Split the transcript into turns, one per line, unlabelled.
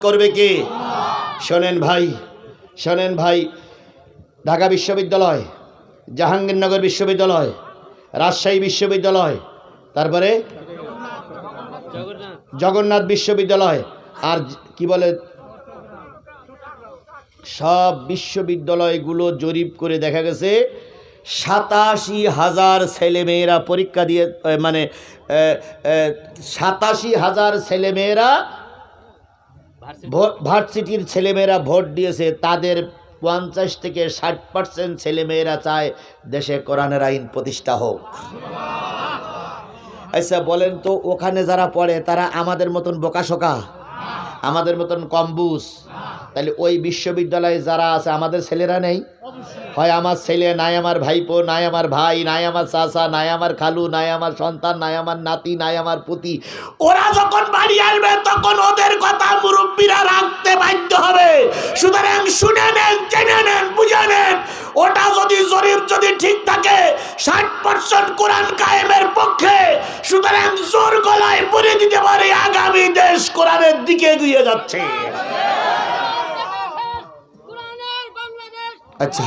করবে কে? শোনেন ভাই, ঢাকা বিশ্ববিদ্যালয়, জাহাঙ্গীরনগর বিশ্ববিদ্যালয়, রাজশাহী বিশ্ববিদ্যালয়, তারপরে জগন্নাথ বিশ্ববিদ্যালয়, আর কি বলে, সব বিশ্ববিদ্যালয়গুলো জরিপ করে দেখা গেছে 87,000 ছেলেমেয়েরা পরীক্ষা দিয়ে, মানে 87,000 ছেলেমেয়েরা, ভার্সিটির ছেলেমেয়েরা ভোট দিয়েছে। তাদের 50 থেকে 60% ছেলেমেয়েরা চায় দেশে কোরআনের আইন প্রতিষ্ঠা হোক। আচ্ছা বলেন তো, ওখানে যারা পড়ে তারা আমাদের মতন বোকাশোকা, আমাদের মতন কম্বুজ? তাহলে ওই বিশ্ববিদ্যালয়ে যারা আছে আমাদের ছেলেরা নেই? হয় আমার ছেলে নাই, আমার ভাইপো নাই, আমার ভাই নাই, আমার চাচা নাই, আমার খালু নাই, আমার সন্তান নাই, আমার নাতি নাই, আমার পুতি। ওরা যখন বাড়ি আসবে তখন ওদের কথা মুরব্বীরা রাখতে বাধ্য হবে। সুতরাং শুনে নেন, জেনে নেন, বুঝে নেন, ওটা যদি জরিপ যদি ঠিক থাকে 60% কোরআন কায়েমের পক্ষে, সুতরাং জোর গলায় বলে দিতে পারে আগামী দেশ কোরআনের দিকে এগিয়ে যাচ্ছে। আচ্ছা